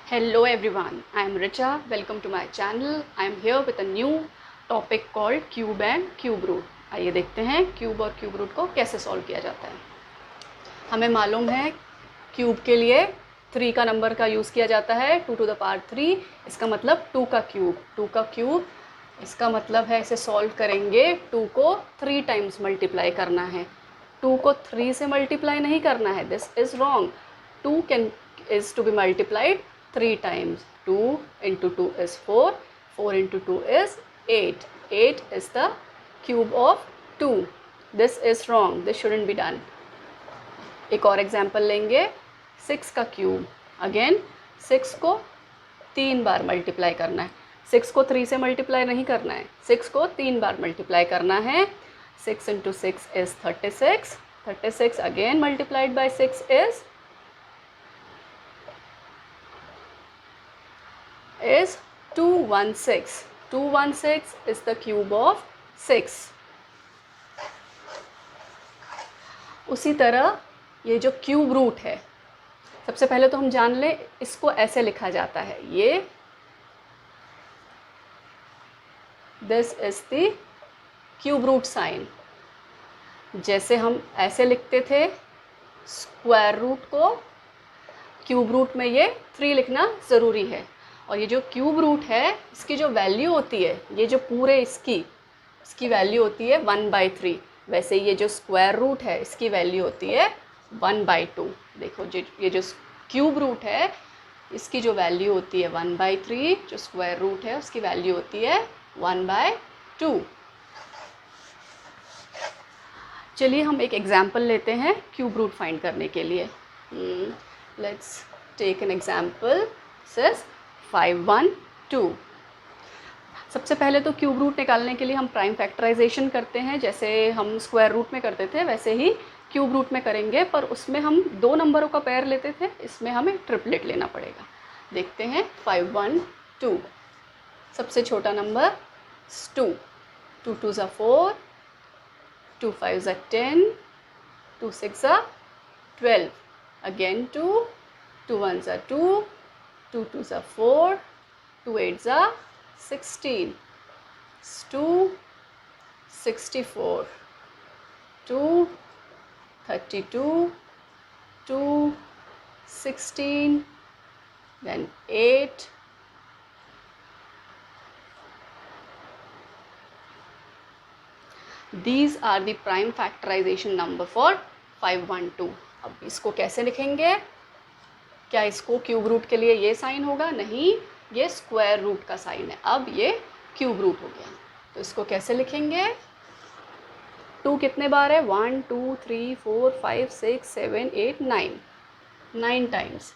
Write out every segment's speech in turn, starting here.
Hello everyone, I am Richa. Welcome to my channel. I am here with a new topic called cube and cube root. आइए देखते हैं cube और cube root को कैसे solve किया जाता है। हमें मालूम है क्यूब के लिए 3 का नंबर का यूज़ किया जाता है, 2 to the power 3। इसका मतलब 2 का क्यूब, इसका मतलब है इसे सॉल्व करेंगे 2 को 3 टाइम्स मल्टीप्लाई करना है। 2 को 3 से मल्टीप्लाई नहीं करना है, this is wrong. 2 is to be multiplied 3 times. 2 into 2 is 4, 4 into 2 is 8. 8 is the cube of 2. This is wrong, this shouldn't be done. एक और एग्जाम्पल लेंगे 6 का क्यूब। अगेन 6 को 3 बार मल्टीप्लाई करना है। 6 को 3 से मल्टीप्लाई नहीं करना है, 6 को 3 बार मल्टीप्लाई करना है। 6 into 6 is 36. 36 again multiplied by 6 is 216. 216 is the cube of 6. उसी तरह ये जो क्यूब रूट है, सबसे पहले तो हम जान लें इसको ऐसे लिखा जाता है। ये this is the cube root sign. जैसे हम ऐसे लिखते थे स्क्वायर रूट को, क्यूब रूट में ये 3 लिखना ज़रूरी है। और ये जो क्यूब रूट है इसकी जो वैल्यू होती है, ये जो पूरे इसकी वैल्यू होती है 1/3। वैसे ये जो स्क्वायर रूट है इसकी वैल्यू होती है 1/2। देखो ये जो क्यूब रूट है इसकी जो वैल्यू होती है 1/3, जो स्क्वायर रूट है उसकी वैल्यू होती है 1/2। चलिए हम एक एग्जाम्पल लेते हैं क्यूब रूट फाइंड करने के लिए। Let's take an example. This 512। सबसे पहले तो क्यूब रूट निकालने के लिए हम प्राइम फैक्टराइजेशन करते हैं, जैसे हम स्क्वायर रूट में करते थे वैसे ही क्यूब रूट में करेंगे, पर उसमें हम 2 नंबरों का पेयर लेते थे, इसमें हमें ट्रिपलेट लेना पड़ेगा। देखते हैं 512। सबसे छोटा number 2, 2 2s are 4, 2 5s are 10, 2 6 are 12, again 2, 2 1s are 2, 2 2s are 4, 2 8s are 16, 2 64, 2 32, 2 16, then 8, these are the prime factorization number for 512। अब इसको कैसे लिखेंगे? क्या इसको क्यूब रूट के लिए ये साइन होगा? नहीं, ये स्क्वायर रूट का साइन है। अब ये क्यूब रूट हो गया, तो इसको कैसे लिखेंगे? 2 कितने बार है? 1 2 3 4 5 6 7 8 9, 9 टाइम्स।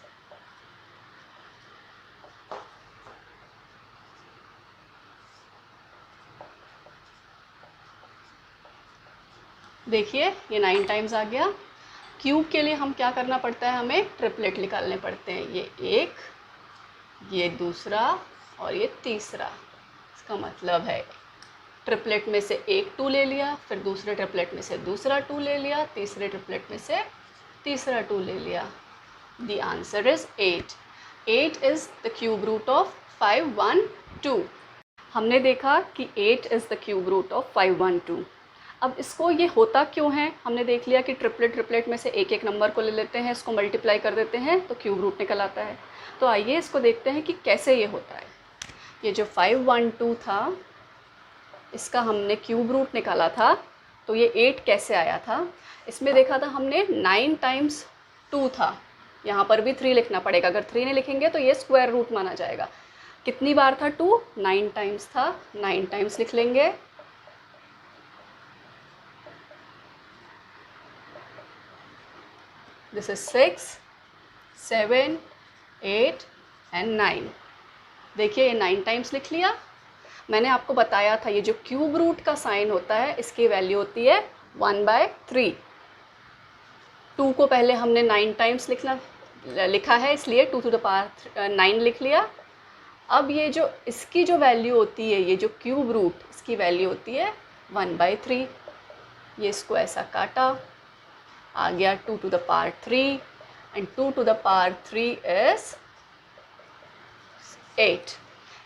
देखिए ये 9 टाइम्स आ गया। क्यूब के लिए हम क्या करना पड़ता है? हमें ट्रिपलेट निकालने पड़ते हैं। ये एक, ये दूसरा और ये तीसरा। इसका मतलब है ट्रिपलेट में से एक 2 ले लिया, फिर दूसरे ट्रिपलेट में से दूसरा 2 ले लिया, तीसरे ट्रिपलेट में से तीसरा 2 ले लिया। The answer is 8। 8 is the cube root of 512। हमने देखा कि 8 is the cube root of 512। अब इसको ये होता क्यों है? हमने देख लिया कि ट्रिपलेट में से एक एक नंबर को ले लेते हैं, इसको मल्टीप्लाई कर देते हैं तो क्यूब रूट निकल आता है। तो आइए इसको देखते हैं कि कैसे ये होता है। ये जो 512 था इसका हमने क्यूब रूट निकाला था, तो ये 8 कैसे आया था? इसमें देखा था हमने 9 टाइम्स 2 था, यहाँ पर भी 3 लिखना पड़ेगा। अगर 3 नहीं लिखेंगे तो ये स्क्वायर रूट माना जाएगा। कितनी बार था 2? 9 टाइम्स था, 9 टाइम्स लिख लेंगे। This is 6 7 8 and 9। देखिए ये 9 टाइम्स लिख लिया। मैंने आपको बताया था ये जो क्यूब रूट का साइन होता है इसकी वैल्यू होती है 1/3। 2 को पहले हमने 9 टाइम्स लिखा है, इसलिए 2 to the power 9 लिख लिया। अब ये जो इसकी जो वैल्यू होती है, ये जो क्यूब रूट, इसकी वैल्यू होती है 1/3। ये इसको ऐसा काटा, आ गया 2 to the power 3 and 2 to the power 3 is 8।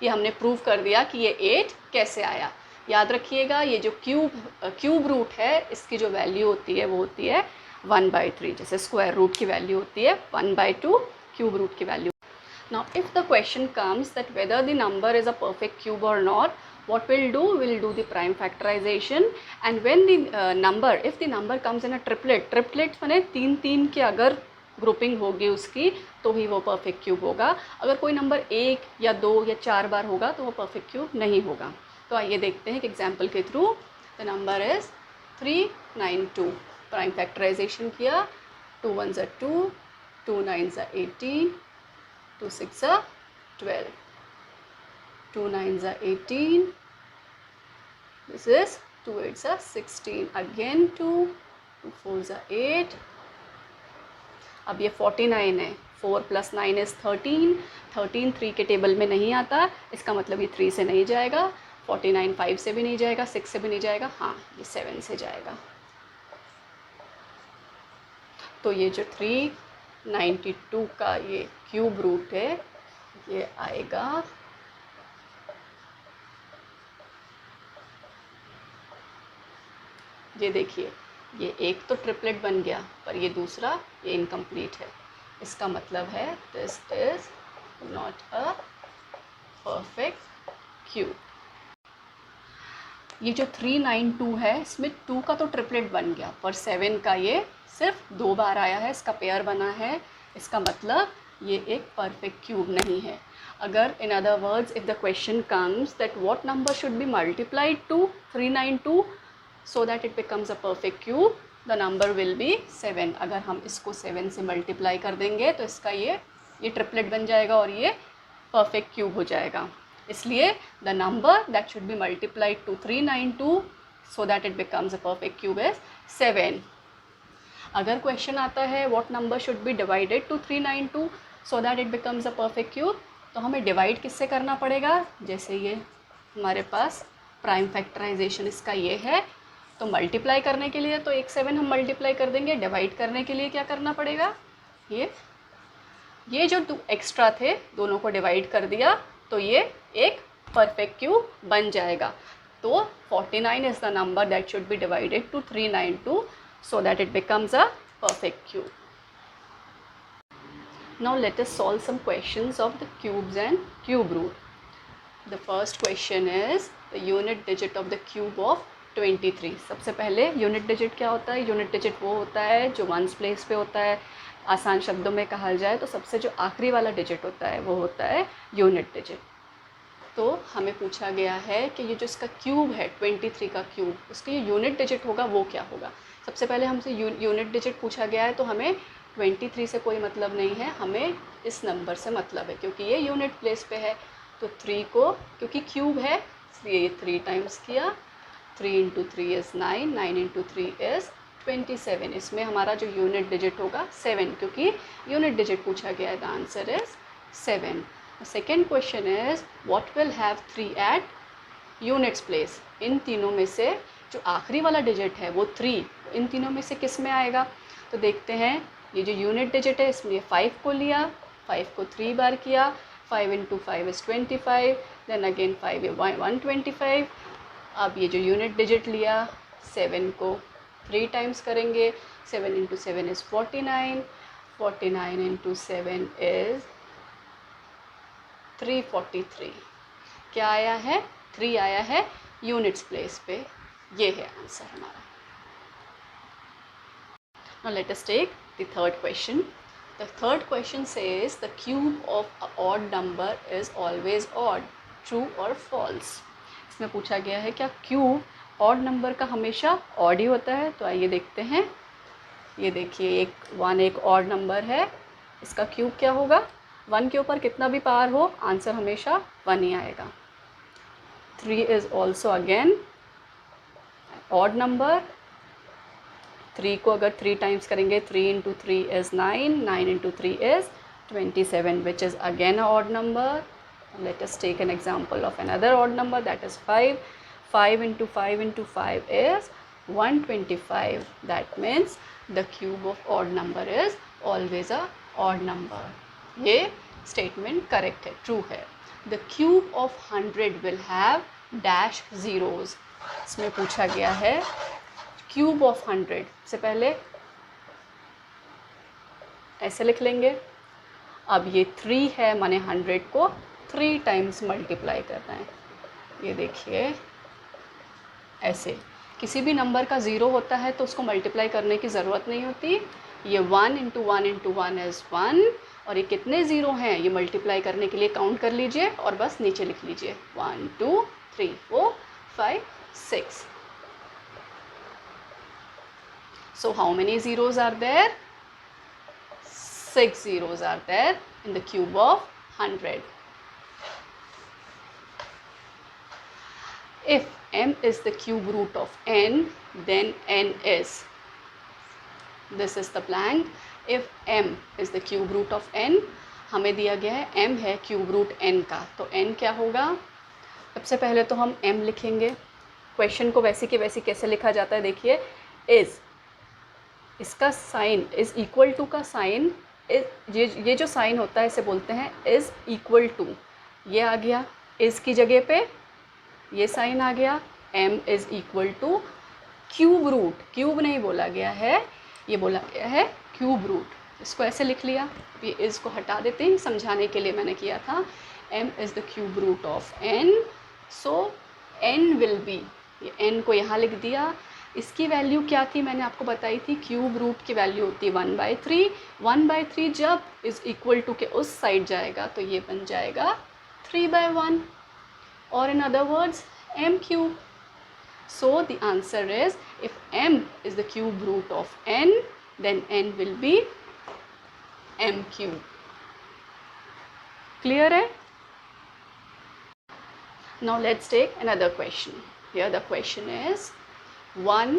ये हमने प्रूव कर दिया कि ये 8 कैसे आया। याद रखिएगा, ये जो क्यूब रूट है, इसकी जो वैल्यू होती है वो होती है 1/3। जैसे स्क्वायर रूट की वैल्यू होती है 1/2, क्यूब रूट की value. Now if the question comes that whether the number is a perfect cube or not, what we'll do the prime factorization, and when the if the number comes in a triplet माने 3 के अगर grouping होगी उसकी तो ही वो perfect cube होगा। अगर कोई नंबर 1 या 2 या 4 बार होगा तो वो परफेक्ट क्यूब नहीं होगा। तो आइए देखते हैं कि एग्जाम्पल के थ्रू। The number is 392। Prime factorization किया, 2 1s are 2, 2 9s are 18, 2 6s are 12, 2 9s are 18, this is 2 8s are 16, again 2 4s are 8। अब ये 49 है, 4 + 9 is 13, 13 3 के टेबल में नहीं आता, इसका मतलब ये 3 से नहीं जाएगा। 49 5 से भी नहीं जाएगा, 6 से भी नहीं जाएगा, हाँ ये 7 से जाएगा। तो ये जो 392 का ये क्यूब रूट है ये आएगा ये देखिए, ये एक तो ट्रिपलेट बन गया पर ये दूसरा ये इनकम्प्लीट है। इसका मतलब है this is not a perfect cube. ये जो 392 है इसमें 2 का तो ट्रिपलेट बन गया पर 7 का ये सिर्फ 2 बार आया है, इसका पेयर बना है। इसका मतलब ये एक परफेक्ट क्यूब नहीं है। अगर in other words if the question comes that what number should be multiplied to 392 so that it becomes a perfect cube, the number will be 7। अगर हम इसको 7 से मल्टीप्लाई कर देंगे तो इसका ये ट्रिपलेट बन जाएगा और ये परफेक्ट क्यूब हो जाएगा। इसलिए the number that should be multiplied to 392 so that it becomes a perfect cube is 7। अगर क्वेश्चन आता है what number should be divided to 392 so that it becomes a perfect cube, तो हमें divide किससे करना पड़ेगा। जैसे ये हमारे पास प्राइम फैक्टराइजेशन इसका ये है, तो मल्टीप्लाई करने के लिए तो 1 7 हम मल्टीप्लाई कर देंगे, डिवाइड करने के लिए क्या करना पड़ेगा, ये जो 2 एक्स्ट्रा थे दोनों को डिवाइड कर दिया तो ये एक परफेक्ट क्यूब बन जाएगा। तो 49 is the number that should be divided to 392 so that it becomes a perfect cube. Now let us solve some questions of the cubes and cube root. The first question is the unit digit of the cube of 23। सबसे पहले unit digit क्या होता है। Unit digit वो होता है जो ones place पे होता है। आसान शब्दों में कहा जाए तो सबसे जो आखिरी वाला डिजिट होता है वो होता है यूनिट डिजिट। तो हमें पूछा गया है कि ये जो इसका क्यूब है 23 का क्यूब, उसका ये यूनिट डिजिट होगा वो क्या होगा। सबसे पहले हमसे यूनिट डिजिट पूछा गया है तो हमें 23 से कोई मतलब नहीं है, हमें इस नंबर से मतलब है क्योंकि ये यूनिट प्लेस पे है। तो 3 को क्योंकि क्यूब है इसलिए ये 3 टाइम्स किया, 3 × 3 is 9, 9 × 3 is 27। इसमें हमारा जो यूनिट डिजिट होगा 7, क्योंकि यूनिट डिजिट पूछा गया है। The answer is 7। Second question is what will have 3 at units place. इन तीनों में से जो आखिरी वाला डिजिट है वो 3, इन तीनों में से किस में आएगा। तो देखते हैं, ये जो यूनिट डिजिट है इसमें 5 को लिया, 5 को 3 बार किया, 5 × 5 is 25, देन अगेन 5 is 125। अब ये जो यूनिट डिजिट लिया 7 को 3 टाइम्स करेंगे, 7 × 7 is 49, 49 × 7 is 343। क्या आया है, 3 आया है यूनिट्स प्लेस पे। ये है आंसर हमारा। Now let us take the third question. The third question says the cube of an odd number is always odd, true or false। इसमें पूछा गया है क्या क्यूब ऑड नंबर का हमेशा ऑड ही होता है। तो आइए देखते हैं। ये देखिए 1 एक ऑड नंबर है, इसका क्यूब क्या होगा। 1 के ऊपर कितना भी पावर हो आंसर हमेशा 1 ही आएगा। 3 is also again odd number. 3 को अगर 3 टाइम्स करेंगे 3 × 3 is 9, 9 × 3 is 27, which is again an odd number. Let us take an example of another odd number, that is 5. 5 × 5 × 5 is 125. That means the cube of odd number is always a odd number. ये statement correct है, true है। The cube of 100 will have dash zeros. इसमें पूछा गया है cube of 100 से पहले ऐसे लिख लेंगे। अब ये 3 है, माने 100 को 3 टाइम्स मल्टीप्लाई करना है। ये देखिए ऐसे, किसी भी नंबर का ज़ीरो होता है तो उसको मल्टीप्लाई करने की ज़रूरत नहीं होती। ये 1 इंटू 1 इंटू 1 इज़ 1, और ये कितने ज़ीरो हैं ये मल्टीप्लाई करने के लिए काउंट कर लीजिए और बस नीचे लिख लीजिए 1 2 3 4 5 6। So how many zeros are there? 6 zeros are there in the cube of 100. If m is the cube root of n, then n is, this is the blank. If m is the cube root of n, हमें दिया गया है m है cube root n का, तो n क्या होगा? सबसे पहले तो हम m लिखेंगे। क्वेश्चन को वैसे की वैसी कैसे लिखा जाता है देखिए, is, इसका साइन इज़ इक्वल टू का साइन, ये जो साइन होता है इसे बोलते हैं इज़ इक्वल टू। ये आ गया इज़ की जगह पे, ये साइन आ गया, m is equal to cube root, cube नहीं बोला गया है, ये बोला गया है क्यूब रूट। इसको ऐसे लिख लिया, ये इज़ को हटा देते हैं, समझाने के लिए मैंने किया था। m is the cube root of n, so n will be, ये n को यहाँ लिख दिया। इसकी वैल्यू क्या थी मैंने आपको बताई थी, क्यूब रूट की वैल्यू होती है 1/3। 1/3 जब इज़ इक्वल टू के उस साइड जाएगा तो ये बन जाएगा 3/1, और इन other words m cube. So the answer is, if m is the cube root of n, then n will be m cube. Clear है? Now let's take another question. Here the question is 1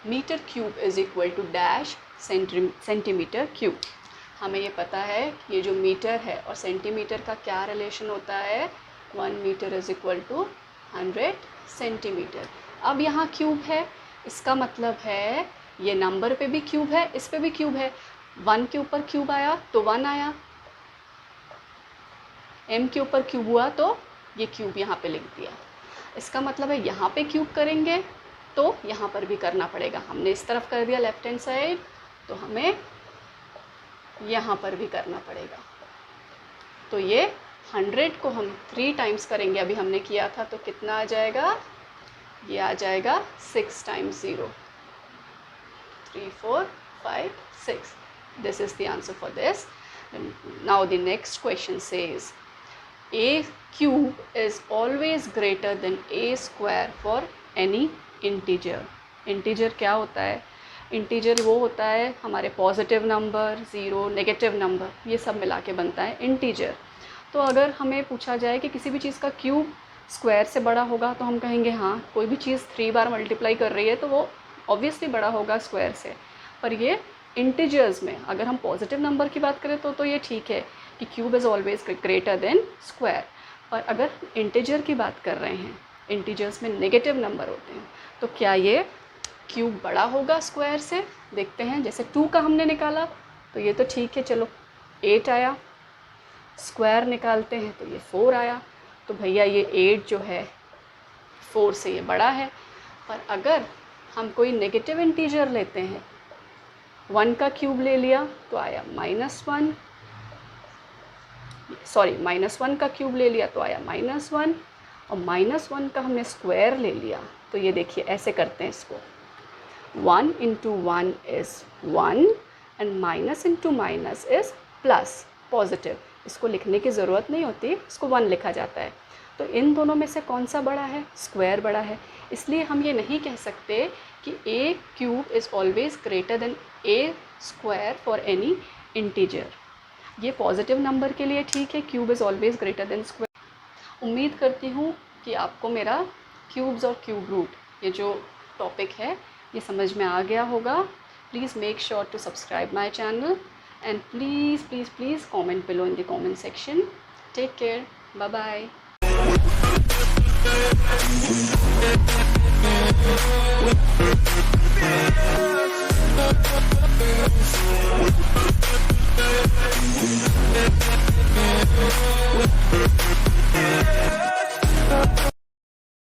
meter cube is equal to dash centimeter cube. हमें ये पता है कि ये जो metre है और सेंटीमीटर का क्या रिलेशन होता है, 1 metre is equal to 100 centimetre. अब यहाँ क्यूब है, इसका मतलब है ये नंबर पे भी क्यूब है, इस पे भी क्यूब है। 1 के ऊपर क्यूब आया तो 1 आया, m के ऊपर क्यूब हुआ तो ये क्यूब यहाँ पे लिख दिया। इसका मतलब है यहाँ पे क्यूब करेंगे तो यहाँ पर भी करना पड़ेगा। हमने इस तरफ कर दिया लेफ्ट हैंड साइड, तो हमें यहाँ पर भी करना पड़ेगा। तो ये 100 को हम 3 टाइम्स करेंगे, अभी हमने किया था, तो कितना आ जाएगा, ये आ जाएगा 6 times 0, 3 4 5 6। This is the answer for this. Now the next question says a cube is always greater than a square for any integer. Integer क्या होता है? इंटीजर वो होता है हमारे positive number, zero, negative number, ये सब मिला के बनता है इंटीजर। तो अगर हमें पूछा जाए कि किसी भी चीज़ का क्यूब स्क्वायर से बड़ा होगा तो हम कहेंगे हाँ, कोई भी चीज़ 3 बार मल्टीप्लाई कर रही है तो वो ऑब्वियसली बड़ा होगा स्क्वायर से। पर ये इंटीजर्स में अगर हम पॉजिटिव नंबर की बात करें तो ये ठीक है कि cube is always greater than square. पर अगर इंटीजर की बात कर रहे हैं, इंटीजर्स में नेगेटिव नंबर होते हैं, तो क्या ये क्यूब बड़ा होगा स्क्वायर से? देखते हैं। जैसे 2 का हमने निकाला तो ये तो ठीक है, चलो 8 आया। स्क्वायर निकालते हैं तो ये 4 आया, तो भैया ये 8 जो है 4 से ये बड़ा है। पर अगर हम कोई नेगेटिव इंटीजर लेते हैं, 1 का क्यूब ले लिया तो आया -1, सॉरी -1 का क्यूब ले लिया तो आया -1, और -1 का हमने स्क्वायर ले लिया तो ये देखिए ऐसे करते हैं इसको, 1 into 1 is 1 and minus into minus is plus, positive. इसको लिखने की ज़रूरत नहीं होती, इसको 1 लिखा जाता है। तो इन दोनों में से कौन सा बड़ा है? स्क्वायर बड़ा है। इसलिए हम ये नहीं कह सकते कि a cube is always greater than a square for any integer. ये पॉजिटिव नंबर के लिए ठीक है, cube is always greater than square. उम्मीद करती हूँ कि आपको मेरा क्यूब्स और क्यूब रूट ये जो टॉपिक है ये समझ में आ गया होगा। Please make sure to subscribe my channel and please please please comment below in the comment section. Take care, bye bye.